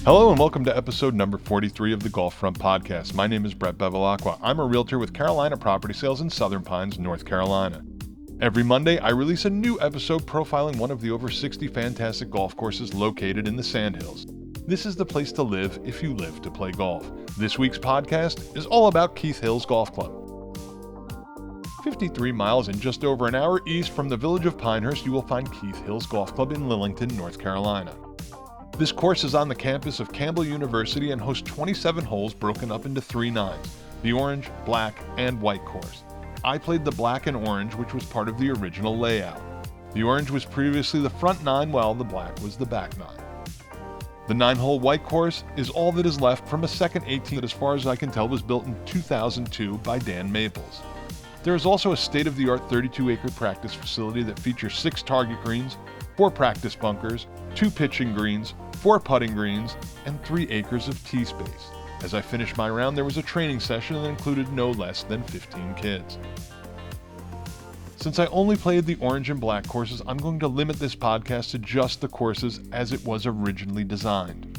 Hello and welcome to episode number 43 of the Golf Front Podcast. My name is Brett Bevilacqua. I'm a realtor with Carolina Property Sales in Southern Pines, North Carolina. Every Monday, I release a new episode profiling one of the over 60 fantastic golf courses located in the Sandhills. This is the place to live if you live to play golf. This week's podcast is all about Keith Hills Golf Club. 53 miles and just over an hour east from the village of Pinehurst, you will find Keith Hills Golf Club in Lillington, North Carolina. This course is on the campus of Campbell University and hosts 27 holes broken up into 3 nines, the orange, black, and white course. I played the black and orange, which was part of the original layout. The orange was previously the front 9, while the black was the back 9. The 9-hole white course is all that is left from a second 18 that, as far as I can tell, was built in 2002 by Dan Maples. There is also a state-of-the-art 32-acre practice facility that features 6 target greens, 4 practice bunkers, 2 pitching greens, 4 putting greens, and 3 acres of tee space. As I finished my round, there was a training session that included no less than 15 kids. Since I only played the orange and black courses, I'm going to limit this podcast to just the courses as it was originally designed.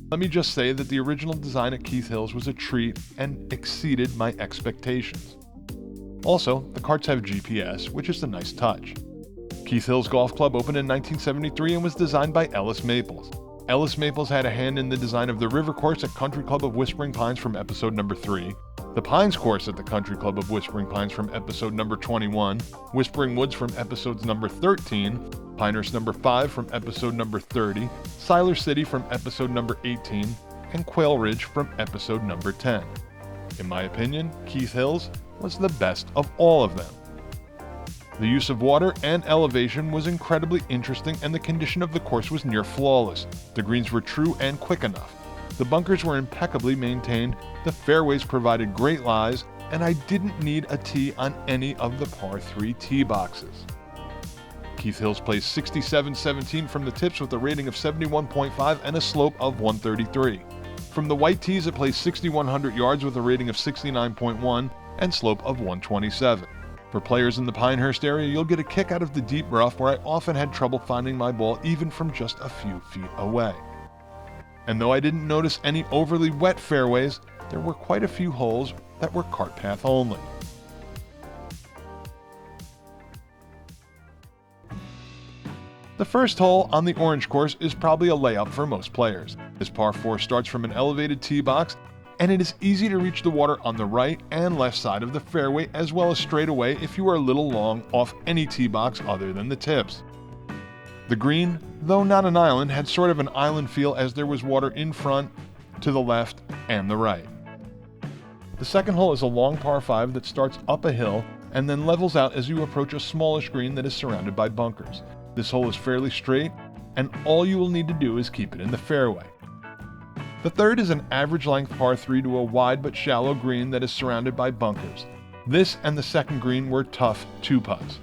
Let me just say that the original design at Keith Hills was a treat and exceeded my expectations. Also, the carts have GPS, which is a nice touch. Keith Hills Golf Club opened in 1973 and was designed by Ellis Maples. Ellis Maples had a hand in the design of the River Course at Country Club of Whispering Pines from episode number 3, the Pines Course at the Country Club of Whispering Pines from episode number 21, Whispering Woods from episodes number 13, Pinehurst number 5 from episode number 30, Siler City from episode number 18, and Quail Ridge from episode number 10. In my opinion, Keith Hills was the best of all of them. The use of water and elevation was incredibly interesting, and the condition of the course was near flawless. The greens were true and quick enough. The bunkers were impeccably maintained, the fairways provided great lies, and I didn't need a tee on any of the par 3 tee boxes. Keith Hills plays 67-17 from the tips with a rating of 71.5 and a slope of 133. From the white tees, it plays 6,100 yards with a rating of 69.1 and slope of 127. For players in the Pinehurst area, you'll get a kick out of the deep rough, where I often had trouble finding my ball even from just a few feet away. And though I didn't notice any overly wet fairways, there were quite a few holes that were cart path only. The first hole on the orange course is probably a layup for most players. This par 4 starts from an elevated tee box, and it is easy to reach the water on the right and left side of the fairway, as well as straight away if you are a little long off any tee box other than the tips. The green, though not an island, had sort of an island feel, as there was water in front, to the left, and the right. The second hole is a long par 5 that starts up a hill and then levels out as you approach a smallish green that is surrounded by bunkers. This hole is fairly straight, and all you will need to do is keep it in the fairway. The third is an average length par 3 to a wide but shallow green that is surrounded by bunkers. This and the second green were tough 2-putts.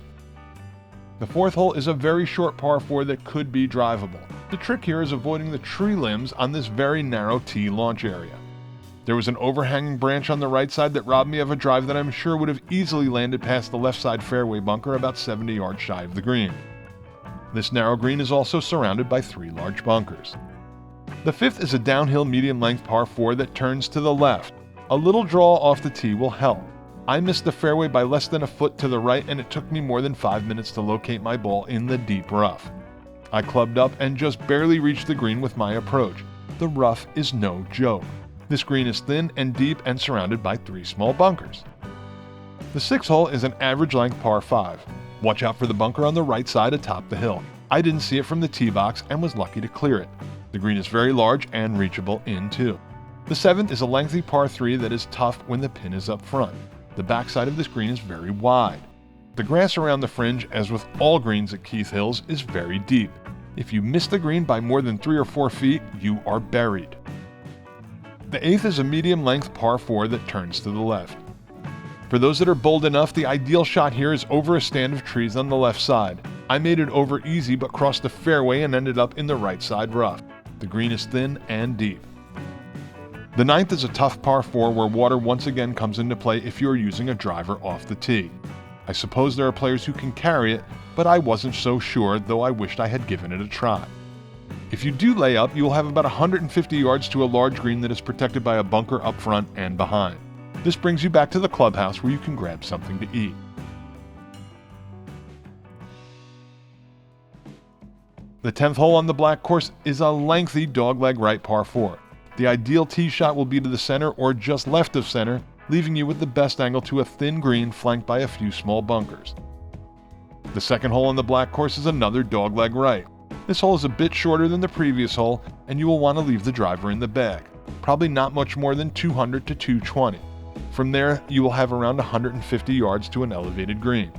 The fourth hole is a very short par 4 that could be drivable. The trick here is avoiding the tree limbs on this very narrow tee launch area. There was an overhanging branch on the right side that robbed me of a drive that I'm sure would have easily landed past the left side fairway bunker about 70 yards shy of the green. This narrow green is also surrounded by 3 large bunkers. The fifth is a downhill medium-length par 4 that turns to the left. A little draw off the tee will help. I missed the fairway by less than a foot to the right, and it took me more than 5 minutes to locate my ball in the deep rough. I clubbed up and just barely reached the green with my approach. The rough is no joke. This green is thin and deep and surrounded by 3 small bunkers. The sixth hole is an average-length par 5. Watch out for the bunker on the right side atop the hill. I didn't see it from the tee box and was lucky to clear it. The green is very large and reachable in 2. The seventh is a lengthy par 3 that is tough when the pin is up front. The backside of this green is very wide. The grass around the fringe, as with all greens at Keith Hills, is very deep. If you miss the green by more than 3 or 4 feet, you are buried. The eighth is a medium-length par 4 that turns to the left. For those that are bold enough, the ideal shot here is over a stand of trees on the left side. I made it over easy but crossed the fairway and ended up in the right side rough. The green is thin and deep. The ninth is a tough par 4 where water once again comes into play if you are using a driver off the tee. I suppose there are players who can carry it, but I wasn't so sure, though I wished I had given it a try. If you do lay up, you will have about 150 yards to a large green that is protected by a bunker up front and behind. This brings you back to the clubhouse where you can grab something to eat. The 10th hole on the black course is a lengthy dogleg right par 4. The ideal tee shot will be to the center or just left of center, leaving you with the best angle to a thin green flanked by a few small bunkers. The 2nd hole on the black course is another dogleg right. This hole is a bit shorter than the previous hole, and you will want to leave the driver in the bag, probably not much more than 200 to 220. From there, you will have around 150 yards to an elevated green.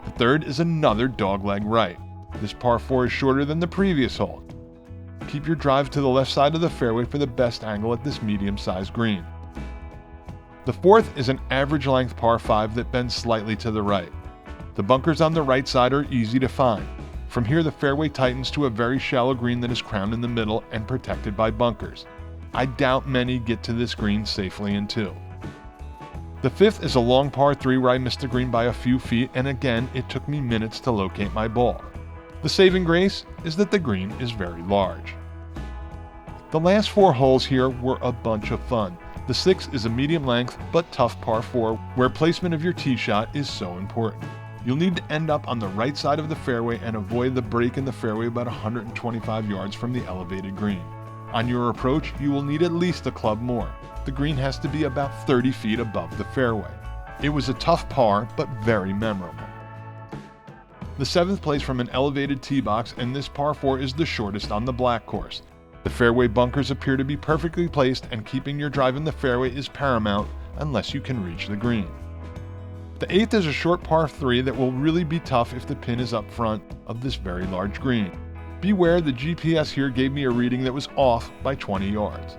The 3rd is another dogleg right. This par 4 is shorter than the previous hole. Keep your drive to the left side of the fairway for the best angle at this medium-sized green. The 4th is an average length par 5 that bends slightly to the right. The bunkers on the right side are easy to find. From here, the fairway tightens to a very shallow green that is crowned in the middle and protected by bunkers. I doubt many get to this green safely in 2. The 5th is a long par 3 where I missed the green by a few feet, and again, it took me minutes to locate my ball. The saving grace is that the green is very large. The last 4 holes here were a bunch of fun. The 6th is a medium length but tough par 4 where placement of your tee shot is so important. You'll need to end up on the right side of the fairway and avoid the break in the fairway about 125 yards from the elevated green. On your approach, you will need at least a club more. The green has to be about 30 feet above the fairway. It was a tough par, but very memorable. The 7th plays from an elevated tee box, and this par 4 is the shortest on the black course. The fairway bunkers appear to be perfectly placed, and keeping your drive in the fairway is paramount unless you can reach the green. The 8th is a short par 3 that will really be tough if the pin is up front of this very large green. Beware, the GPS here gave me a reading that was off by 20 yards.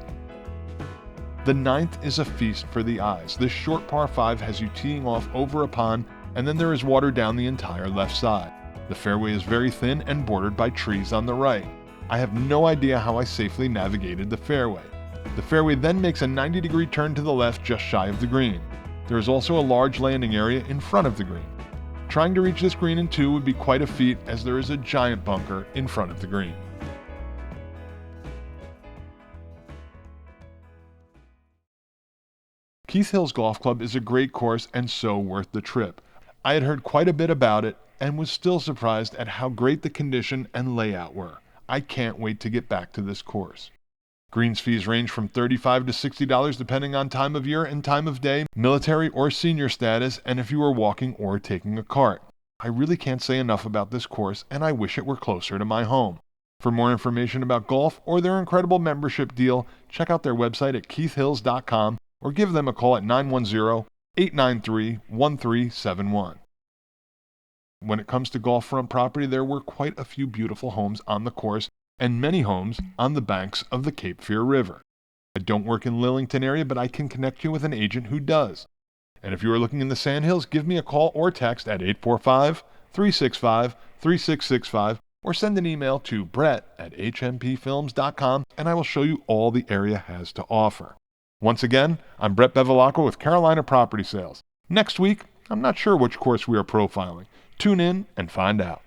The 9th is a feast for the eyes. This short par 5 has you teeing off over a pond, and then there is water down the entire left side. The fairway is very thin and bordered by trees on the right. I have no idea how I safely navigated the fairway. The fairway then makes a 90-degree turn to the left just shy of the green. There is also a large landing area in front of the green. Trying to reach this green in 2 would be quite a feat, as there is a giant bunker in front of the green. Keith Hills Golf Club is a great course and so worth the trip. I had heard quite a bit about it and was still surprised at how great the condition and layout were. I can't wait to get back to this course. Greens fees range from $35 to $60 depending on time of year and time of day, military or senior status, and if you are walking or taking a cart. I really can't say enough about this course, and I wish it were closer to my home. For more information about golf or their incredible membership deal, check out their website at keithhills.com or give them a call at 910-893-1371. When it comes to golf front property, there were quite a few beautiful homes on the course and many homes on the banks of the Cape Fear River. I don't work in Lillington area, but I can connect you with an agent who does. And if you are looking in the Sandhills, give me a call or text at 845-365-3665 or send an email to brett@hmpfilms.com and I will show you all the area has to offer. Once again, I'm Brett Bevilacqua with Carolina Property Sales. Next week, I'm not sure which course we are profiling. Tune in and find out.